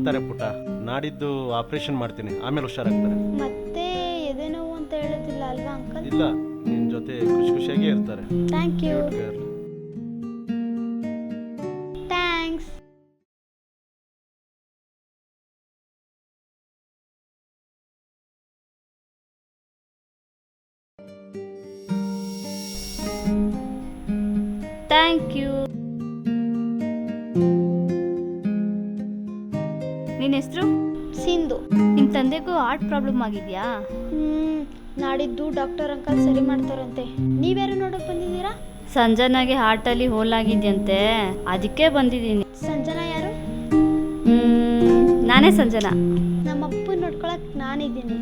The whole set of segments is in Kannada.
ಆಗ್ತಾರೆ ಪುಟ್ಟ. ನಾಡಿದ್ದು ಆಪರೇಷನ್ ಮಾಡ್ತೀನಿ, ಆಮೇಲೆ ಹುಷಾರಾಗ್ತಾರೆ. ಮತ್ತೆ ಎದೆ ನೋವು ಅಂತ ಹೇಳೋದಿಲ್ಲ ಅಲ್ವಾ ಅಂಕಲ್? ಇಲ್ಲ, ನಿನ್ನ ಜೊತೆ ಖುಷಿ ಖುಷಿಯಾಗೇ ಇರ್ತಾರೆ. Thank you. Good girl. Thanks. Thank you. ನಿನ್ನ ಹೆಸರು? ಸಿಂಧು. ನಿಮ್ಮ ತಂದೆಗೂ ಹಾರ್ಟ್ ಪ್ರಾಬ್ಲಮ್ ಆಗಿದೆಯಾ? ನಾಡಿದ್ದು ಡಾಕ್ಟರ್ ಅಂಕಲ್ ಸರಿ ಮಾಡ್ತಾರಂತೆ. ನೀವ್ಯಾರು ನೋಡಕ್ ಬಂದಿದ್ದೀರಾ? ಸಂಜನಾಗೆ ಹಾರ್ಟಲ್ಲಿ ಹೋಲ್ ಆಗಿದೆಯಂತೆ, ಅದಕ್ಕೆ ಬಂದಿದ್ದೀನಿ. ಸಂಜನಾ ಯಾರು? ನಾನೇ ಸಂಜನಾ. ನಮ್ಮ ಅಪ್ಪನ ನೋಡ್ಕೊಳಕ್ ನಾನಿದ್ದೀನಿ.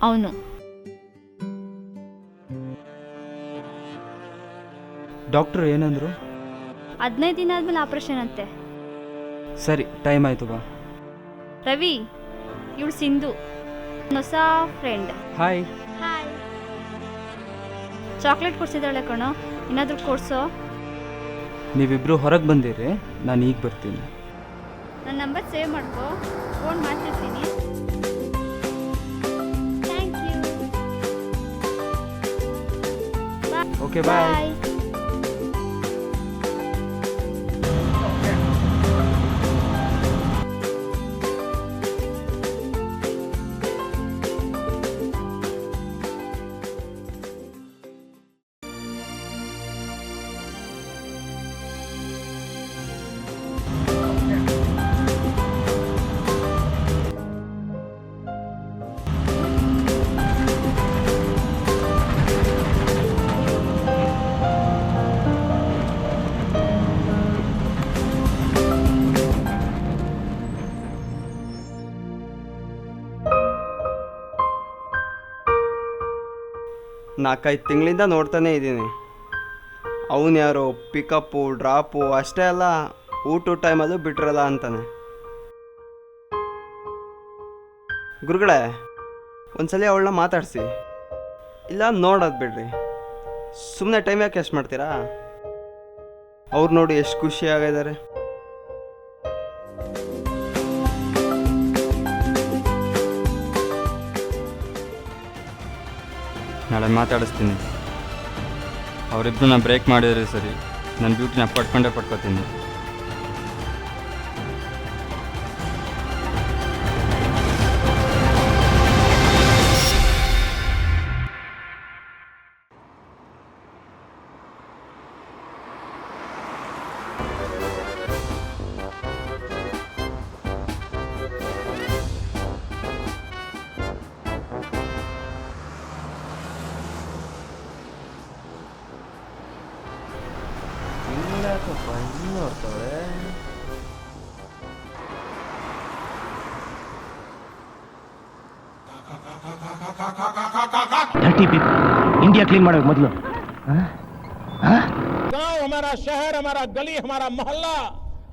ಅವನು ಡಾಕ್ಟ್ರು ಏನಂದ್ರು? 15 ದಿನ ಆದ್ಮೇಲೆ ಆಪರೇಷನ್ ಅಂತೆ. ಸರಿ, ಟೈಮ್ ಆಯಿತು ಬಾ. ರವಿ, ಇವಳು ಸಿಂಧು, ಹೊಸ ಫ್ರೆಂಡ್. ಹಾಯ್. ಹಾಯ್. ಚಾಕ್ಲೇಟ್ ಕೊಡ್ಸಿದ್ದಾಳೆ ಕಣೋ, ಏನಾದರೂ ಕೊಡ್ಸೋ. ನೀವಿಬ್ಬರು ಹೊರಗೆ ಬಂದಿರಿ, ನಾನು ಈಗ ಬರ್ತೀನಿ. ನನ್ನ ನಂಬರ್ ಸೇವ್ ಮಾಡ್ಕೋ, ಫೋನ್ ಮಾಡ್ತಿರ್ತೀನಿ. Thank you. Okay, bye. ನಾಲ್ಕೈದು ತಿಂಗಳಿಂದ ನೋಡ್ತಾನೆ ಇದ್ದೀನಿ. ಅವನು ಯಾರೋ ಪಿಕಪ್ಪು ಡ್ರಾಪು ಅಷ್ಟೇ ಅಲ್ಲ, ಊಟ ಟೈಮಲ್ಲೂ ಬಿಟ್ರಲ್ಲ ಅಂತಾನೆ. ಗುರುಗಳೇ, ಒಂದ್ಸಲಿ ಅವಳನ್ನ ಮಾತಾಡಿಸಿ, ಇಲ್ಲ ನೋಡೋದು ಬಿಡ್ರಿ. ಸುಮ್ಮನೆ ಟೈಮ್ ಯಾಕೆ ಎಷ್ಟು ಮಾಡ್ತೀರಾ? ಅವ್ರು ನೋಡಿ ಎಷ್ಟು ಖುಷಿಯಾಗಿದ್ದಾರೆ. ನಾಳೆ ಮಾತಾಡಿಸ್ತೀನಿ. ಅವರಿಬ್ಬರನ್ನ ಬ್ರೇಕ್ ಮಾಡಿದರೆ ಸರಿ, ನನ್ನ ಬ್ಯೂಟಿನ ಪಡ್ಕೊಂಡೇ ಪಡ್ಕೋತೀನಿ. ನೋಡ್ತಾಳೆ. इंडिया क्लीन मारो मतलब गांव हमारा, शहर हमारा, गली हमारा, मोहल्ला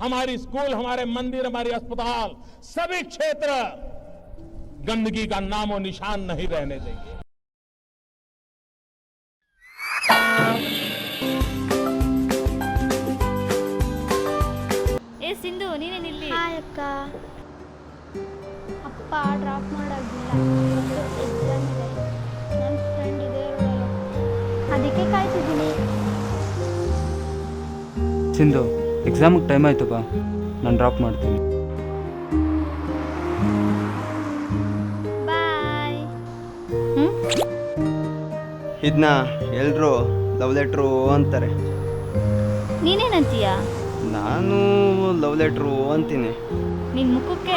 हमारी, स्कूल हमारे, मंदिर हमारी, अस्पताल, सभी क्षेत्र गंदगी का नामो निशान नहीं रहने देंगे. ಏ ಸಿಂಧು, ನೀನೇನು ಇಲ್ಲಿ? ಹಾಯ್ ಅಕ್ಕ. ಅಪ್ಪ ಡ್ರಾಪ್ ಮಾಡೋದಿಲ್ಲ, ಎಕ್ಸಾಮ್ ಇದೆ. ನನ್ನ ಫ್ರೆಂಡ್ ಇದೆ ರೋಡಲ್ಲಿ, ಅದಕ್ಕೆ ಕಾಯ್ತಿದ್ದೀನಿ. ಸಿಂಧು, ಎಕ್ಸಾಮಿಗೆ ಟೈಮ್ ಆಯಿತು ಬಾ, ನಾನು ಡ್ರಾಪ್ ಮಾಡ್ತೀನಿ. ಬಾಯ್. ಇದನ್ನ ಎಲ್ಲರೂ ಲವ್ ಲೆಟ್ರು ಅಂತಾರೆ. ನೀನೇನಂತೀಯ? ನಾನು ಲವ್ ಲೆಟ್ರು ಅಂತೀನಿ. ನಿನ್ನ ಮುಖಕ್ಕೆ,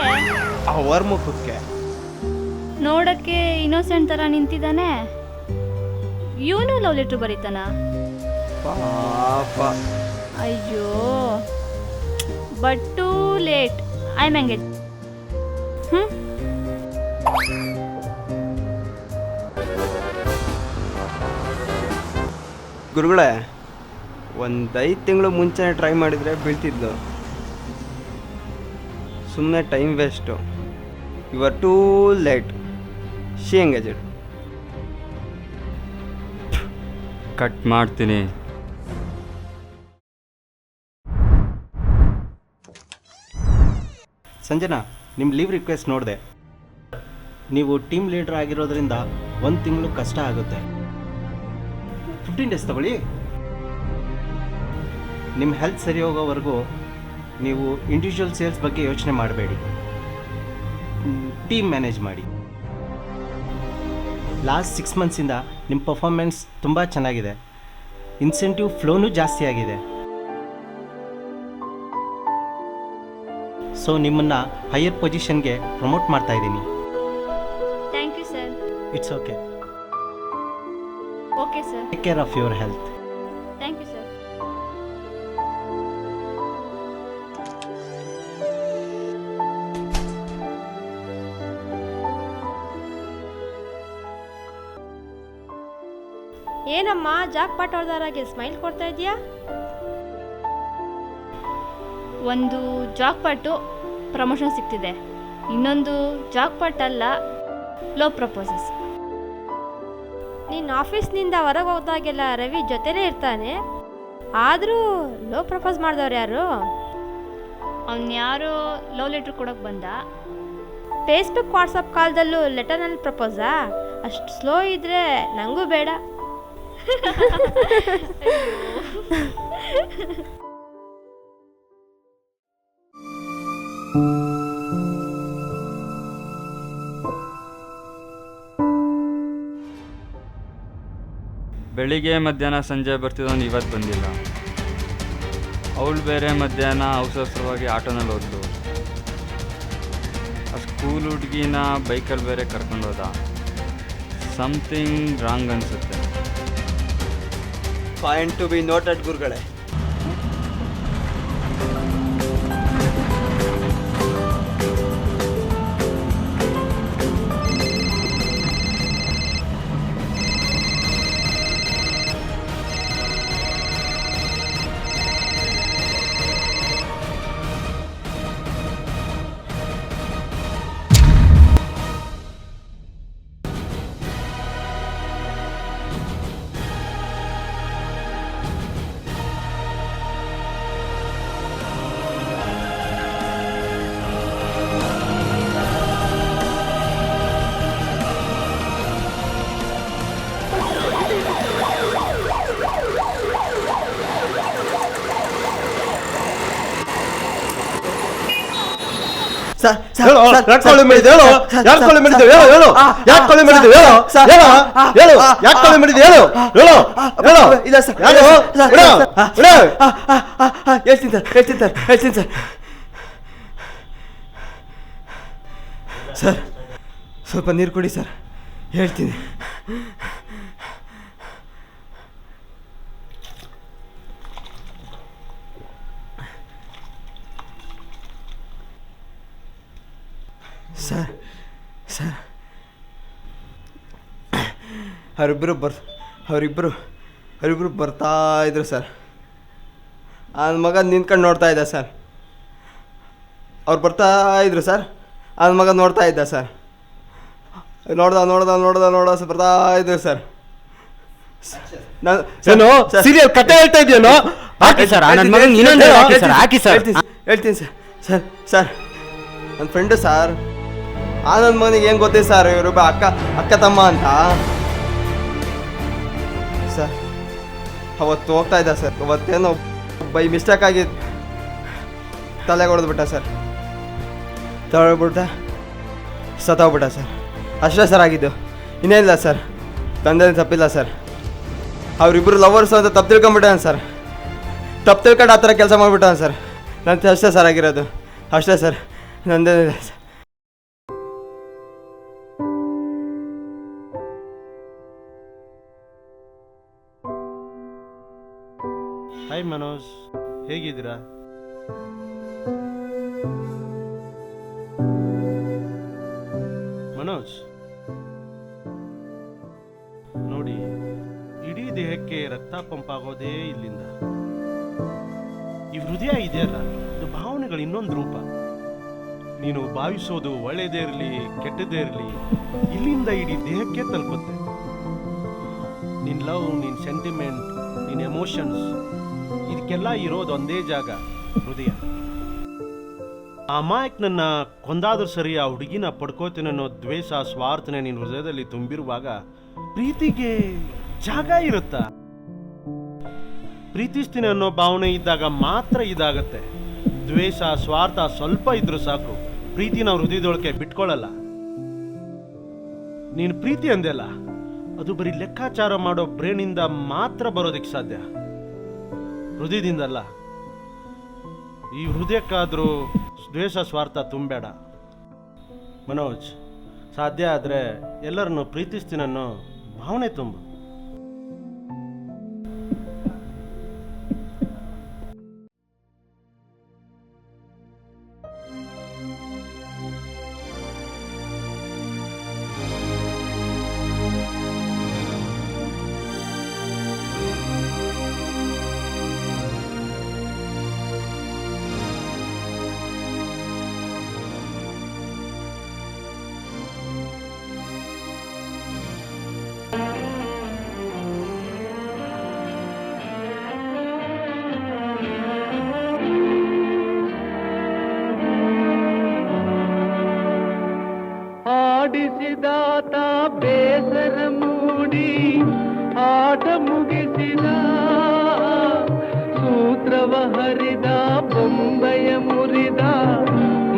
ಅವ್ರ ಮುಖಕ್ಕೆ ನೋಡಕ್ಕೆ ಇನ್ನೋಸೆಂಟ್ ಥರ ನಿಂತಿದ್ದಾನೆ. ಇವನು ಲವ್ ಲೆಟ್ರ್ ಬರೀತಾನ? ಪಾಪ. ಅಯ್ಯೋ, but too late, I am engage. ಗುರುಗಳೇ, ಒಂದು 5 ತಿಂಗಳು ಮುಂಚೆನೇ ಟ್ರೈ ಮಾಡಿದರೆ ಬೀಳ್ತಿದ್ಲು. ಸುಮ್ಮನೆ time waste. You are too late. She engaged. Cut ಮಾಡ್ತೀನಿ. ಸಂಜನಾ, ನಿಮ್ಮ ಲೀವ್ ರಿಕ್ವೆಸ್ಟ್ ನೋಡಿದೆ. ನೀವು ಟೀಮ್ ಲೀಡರ್ ಆಗಿರೋದ್ರಿಂದ 1 ತಿಂಗಳು ಕಷ್ಟ ಆಗುತ್ತೆ. 15 ಡೇಸ್ ತಗೊಳ್ಳಿ. ನಿಮ್ಮ ಹೆಲ್ತ್ ಸರಿ ಹೋಗೋವರೆಗೂ ನೀವು ಇಂಡಿವಿಜುವಲ್ ಸೇಲ್ಸ್ ಬಗ್ಗೆ ಯೋಚನೆ ಮಾಡಬೇಡಿ, ಟೀಮ್ ಮ್ಯಾನೇಜ್ ಮಾಡಿ. ಲಾಸ್ಟ್ 6 ಮಂತ್ಸಿಂದ ನಿಮ್ಮ ಪರ್ಫಾರ್ಮೆನ್ಸ್ ತುಂಬ ಚೆನ್ನಾಗಿದೆ. ಇನ್ಸೆಂಟಿವ್ ಫ್ಲೋನೂ ಜಾಸ್ತಿ ಆಗಿದೆ. ಸೊ ನಿಮ್ಮನ್ನು ಹೈಯರ್ ಪೊಸಿಷನ್ಗೆ ಪ್ರಮೋಟ್ ಮಾಡ್ತಾ ಇದ್ದೀನಿ. Thank you sir. It's okay. Okay sir. Take care of your health. Thank you sir. ಏನಮ್ಮ ಜಾಕ್ ಪಾಟ್ ಹೊಡೆದಾರಾಗೆ ಸ್ಮೈಲ್ ಕೊಡ್ತಾ ಇದೆಯಾ? ಒಂದು ಜಾಕ್ಪಾಟು ಪ್ರಮೋಷನ್ ಸಿಗ್ತಿದೆ, ಇನ್ನೊಂದು ಜಾಕ್ಪಾಟ್ ಅಲ್ಲ, ಲೋ ಪ್ರಪೋಸಸ್. ನೀನು ಆಫೀಸ್ನಿಂದ ಹೊರಗೆ ಹೋದಾಗೆಲ್ಲ ರವಿ ಜೊತೆಲೇ ಇರ್ತಾನೆ, ಆದರೂ ಲೋ ಪ್ರಪೋಸ್ ಮಾಡಿದವ್ರು ಯಾರು? ಅವ್ನು ಯಾರೋ ಲವ್ ಲೆಟ್ರ್ ಕೊಡೋಕೆ ಬಂದ. ಫೇಸ್ಬುಕ್ ವಾಟ್ಸಪ್ ಕಾಲದಲ್ಲೂ ಲೆಟರ್ನಲ್ಲಿ ಪ್ರಪೋಸಾ? ಅಷ್ಟು ಸ್ಲೋ ಇದ್ದರೆ ನನಗೂ ಬೇಡ. ಬೆಳಿಗ್ಗೆ ಮಧ್ಯಾಹ್ನ ಸಂಜೆ ಬರ್ತಿದ್ದವನು ಇವತ್ತು ಬಂದಿಲ್ಲ. ಅವಳು ಬೇರೆ ಮಧ್ಯಾಹ್ನ ಅವಸರವಾಗಿ ಆಟೋನಲ್ಲಿ ಹೋದ್ಲು. ಆ ಸ್ಕೂಲ್ ಹುಡುಗಿನ ಬೈಕಲ್ಲಿ ಬೇರೆ ಕರ್ಕೊಂಡೋದ. ಸಮಥಿಂಗ್ ರಾಂಗ್ ಅನಿಸುತ್ತೆ. ಪಾಯಿಂಟ್ ಟು ಬಿ ನೋಟೆಡ್ ಗುರುಗಳೇ. ಹೇಳು, ಯಾಕೆ ಕೊಲೆ ಮಾಡಿದ್ದೆ ಹೇಳು? ಯಾಕೆ ಕೊಲೆ ಮಾಡಿದ್ದೆ ಹೇಳು? ಹೇಳು, ಯಾಕೆ ಕೊಲೆ ಮಾಡಿದ್ದೆ ಹೇಳು? ಹೇಳು, ಹೇಳು, ಯಾಕೆ ಕೊಲೆ ಮಾಡಿದ್ದೆ ಹೇಳು? ಹೇಳು, ಹೇಳು. ಇಲ್ಲ ಸರ್, ಯಾರು? ಹೇಳ್ತೀನಿ ಸರ್, ಹೇಳ್ತೀನಿ ಸರ್, ಹೇಳ್ತೀನಿ ಸರ್. ಸರ್ ಸ್ವಲ್ಪ ನೀರು ಕೊಡಿ ಸರ್, ಹೇಳ್ತೀನಿ. ಸರ್ ಸರ್ ಅವರಿಬ್ಬರು ಬರ್ತಾ ಇದ್ರು ಸರ್. ಆ ಮಗ ನಿಂತ್ಕೊಂಡು ನೋಡ್ತಾ ಇದ್ದ ಸರ್. ಅವ್ರು ಬರ್ತಾ ಇದ್ರು ಸರ್. ಆ ಮಗ ನೋಡ್ತಾ ಇದ್ದ ಸರ್. ನೋಡ್ದ ಸರ್, ಬರ್ತಾ ಇದ್ರು ಸರ್. ಏನು ಸೀರಿಯಲ್ ಕತೆ ಹೇಳ್ತಾ ಇದೆಯೇನೋ? ಹಾಕಿ ಸರ್, ನನ್ನ ಮಗನಿಗೆ ಇನ್ನೊಂದು ಹಾಕಿ ಸರ್, ಹಾಕಿ ಸರ್. ಹೇಳ್ತೀನಿ ಸರ್. ಸರ್ ಸರ್ ನನ್ನ ಫ್ರೆಂಡು ಸರ್. ನನ್ನ ಮಗನಿಗೆ ಏನು ಗೊತ್ತಿದೆ ಸರ್, ಇವರೊಬ್ಬ ಅಕ್ಕ ತಮ್ಮ ಅಂತ ಸರ್. ಅವತ್ತು ಹೋಗ್ತಾ ಇದ್ದ ಸರ್. ಅವತ್ತೇನೋ ಬೈ ಮಿಸ್ಟೇಕಾಗಿ ತಲೆಗೆ ಹೊಡೆದ್ಬಿಟ್ಟ ಸರ್. ತಗೊಳ್ಬಿಟ್ಟ, ಸತ್ತೋಗ್ಬಿಟ್ಟ ಸರ್. ಅಷ್ಟೇ ಸರ್ ಆಗಿದ್ದು, ಇನ್ನೇನಿಲ್ಲ ಸರ್. ತಂದೆ ತಪ್ಪಿಲ್ಲ ಸರ್. ಅವರಿಬ್ಬರು ಲವರ್ಸ್ ಅಂತ ತಪ್ಪು ತಿಳ್ಕೊಂಬಿಟ್ಟಾನ ಸರ್. ತಪ್ಪು ತಿಳ್ಕೊಂಡು ಆ ಥರ ಕೆಲಸ ಮಾಡಿಬಿಟ್ಟಾನ ಸರ್. ನನ್ನ ಅಷ್ಟೇ ಸರ್ ಆಗಿರೋದು, ಅಷ್ಟೇ ಸರ್, ನಂದೇನಿಲ್ಲ ಸರ್. ಹಾಯ್ ಮನೋಜ್, ಹೇಗಿದ್ದೀರಾ? ಮನೋಜ್ ನೋಡಿ, ಇಡೀ ದೇಹಕ್ಕೆ ರಕ್ತ ಪಂಪ್ ಆಗೋದೇ ಇಲ್ಲಿಂದ. ಈ ಹೃದಯ ಇದೆಯಲ್ಲ, ಇದು ಭಾವನೆಗಳ ಇನ್ನೊಂದು ರೂಪ. ನೀನು ಭಾವಿಸೋದು ಒಳ್ಳೆಯದೇ ಇರಲಿ ಕೆಟ್ಟದ್ದೇ ಇರಲಿ, ಇಲ್ಲಿಂದ ಇಡೀ ದೇಹಕ್ಕೆ ತಲುಪುತ್ತೆ. ನಿನ್ನ ಲವ್, ನಿನ್ನ ಸೆಂಟಿಮೆಂಟ್, ನಿನ್ನ ಎಮೋಷನ್ಸ್, ಇದಕ್ಕೆಲ್ಲ ಇರೋದು ಒಂದೇ ಜಾಗ, ಹೃದಯ. ಆ ಅಮಾಯಕನನ್ನ ಕೊಂದಾದ್ರೂ ಸರಿ ಆ ಹುಡುಗಿನ ಪಡ್ಕೋತೀನನ್ನೋ ದ್ವೇಷ ಸ್ವಾರ್ಥನೆ ನಿನ್ನ ಹೃದಯದಲ್ಲಿ ತುಂಬಿರುವಾಗ ಪ್ರೀತಿಗೆ ಜಾಗ ಇರುತ್ತಾ? ಪ್ರೀತಿಸ್ತೀನಿ ಅನ್ನೋ ಭಾವನೆ ಇದ್ದಾಗ ಮಾತ್ರ ಇದಾಗತ್ತೆ. ದ್ವೇಷ ಸ್ವಾರ್ಥ ಸ್ವಲ್ಪ ಇದ್ರೂ ಸಾಕು, ಪ್ರೀತಿನ ಹೃದಯದೊಳಗೆ ಬಿಟ್ಕೊಳ್ಳಲ್ಲ. ನೀನು ಪ್ರೀತಿ ಅಂದೆಲ್ಲ, ಅದು ಬರೀ ಲೆಕ್ಕಾಚಾರ ಮಾಡೋ ಬ್ರೇನಿಂದ ಮಾತ್ರ ಬರೋದಕ್ಕೆ ಸಾಧ್ಯ, ಹೃದಯದಿಂದಲ್ಲ. ಈ ಹೃದಯಕ್ಕಾದ್ರೂ ದ್ವೇಷ ಸ್ವಾರ್ಥ ತುಂಬಬೇಡ. ಮನೋಜ್, ಸಾಧ್ಯ ಆದರೆ ಎಲ್ಲರನ್ನು ಪ್ರೀತಿಸ್ತೀನನ್ನೋ ಭಾವನೆ ತುಂಬು. ಆಡಿಸಿದಾತ ಬೇಸರ ಮೂಡಿ ಆಟ ಮುಗಿಸಿದ, ಸೂತ್ರವ ಹರಿದ ಬೊಂಬೆಯ ಮುರಿದ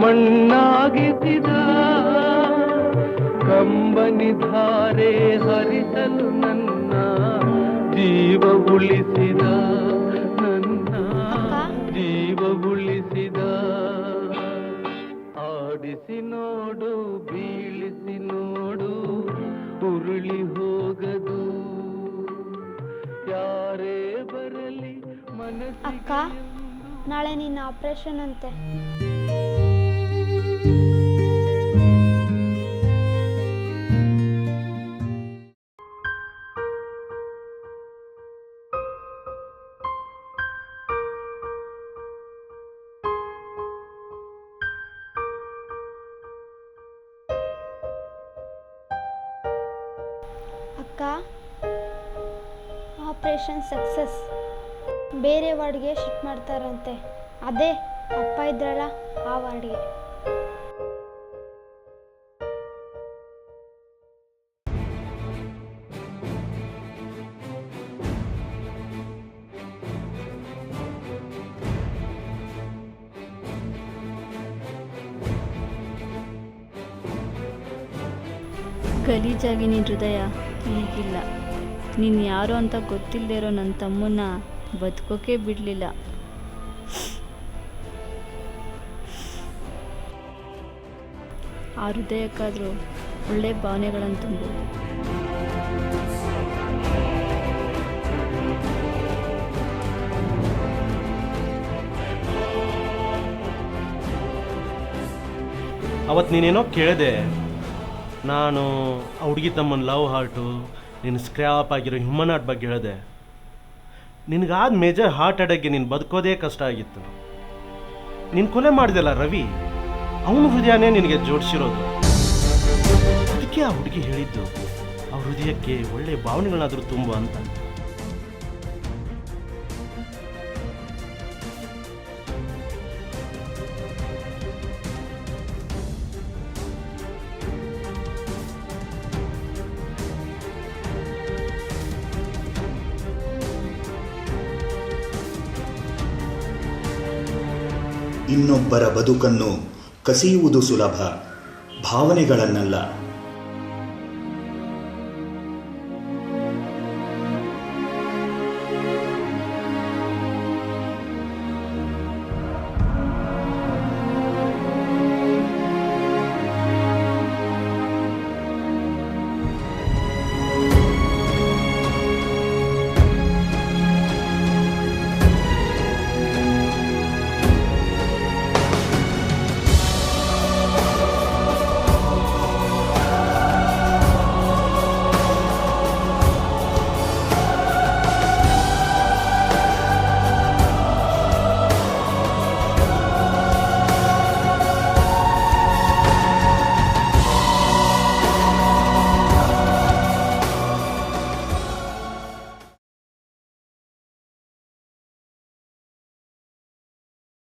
ಮಣ್ಣಾಗಿಸಿದ, ಕಂಬನಿ ಧಾರೆ ಹರಿಸಲು ನನ್ನ ಜೀವ ಉಳಿಸಿದ, ನನ್ನ ಜೀವ ಉಳಿಸಿದ. ಆಡಿಸಿ ನೋಡು ಬೀಳಿಸಿ ನೋಡು ಉರುಳಿ ಹೋಗದು, ಯಾರೇ ಬರಲಿ ಮನಸ್ಸಿಗೆ. ಅಕ್ಕ, ನಾಳೆ ನಿನ್ನ ಆಪರೇಷನ್ ಅಂತೆ. ಅಕ್ಕ, ಆಪರೇಷನ್ ಸಕ್ಸಸ್. ಬೇರೆ ವಾರ್ಡ್ಗೆ ಶಿಫ್ಟ್ ಮಾಡ್ತಾರಂತೆ. ಅದೇ ಅಪ್ಪ ಇದ್ರಲ್ಲ ಆ ವಾರ್ಡ್ಗೆ. ಗಲೀಜಾಗಿ ನಿನ್ನ ಹೃದಯ ಈಗಿಲ್ಲ. ನೀನು ಯಾರು ಅಂತ ಗೊತ್ತಿಲ್ಲದೆ ಇರೋ ನನ್ನ ತಮ್ಮನ್ನ ಬದುಕೋಕೆ ಬಿಡಲಿಲ್ಲ. ಆ ಹೃದಯಕ್ಕಾದರೂ ಒಳ್ಳೆ ಭಾವನೆಗಳನ್ನು ತುಂಬು. ಅವತ್ತು ನೀನೇನೋ ಕೇಳಿದೆ, ನಾನು ಆ ಹುಡುಗಿ ತಮ್ಮನ ಲವ್ ಹಾರ್ಟು, ನಿನ್ನ ಸ್ಕ್ರ್ಯಾಪ್ ಆಗಿರೋ ಹ್ಯೂಮನ್ ಹಾರ್ಟ್ ಬಗ್ಗೆ ಹೇಳಿದೆ. ನಿನಗಾದ ಮೇಜರ್ ಹಾರ್ಟ್ ಅಟ್ಯಾಕ್ಗೆ ನೀನು ಬದುಕೋದೇ ಕಷ್ಟ ಆಗಿತ್ತು. ನೀನು ಕೊಲೆ ಮಾಡಿದೆಲ್ಲ ರವಿ, ಅವನ ಹೃದಯನೇ ನಿನಗೆ ಜೋಡಿಸಿರೋದು. ಅದಕ್ಕೆ ಆ ಹುಡುಗಿ ಹೇಳಿದ್ದು ಆ ಹೃದಯಕ್ಕೆ ಒಳ್ಳೆ ಭಾವನೆಗಳನ್ನಾದರೂ ತುಂಬು ಅಂತ. ಇನ್ನೊಬ್ಬರ ಬದುಕನ್ನು ಕಸಿಯುವುದು ಸುಲಭ, ಭಾವನೆಗಳನ್ನಲ್ಲ.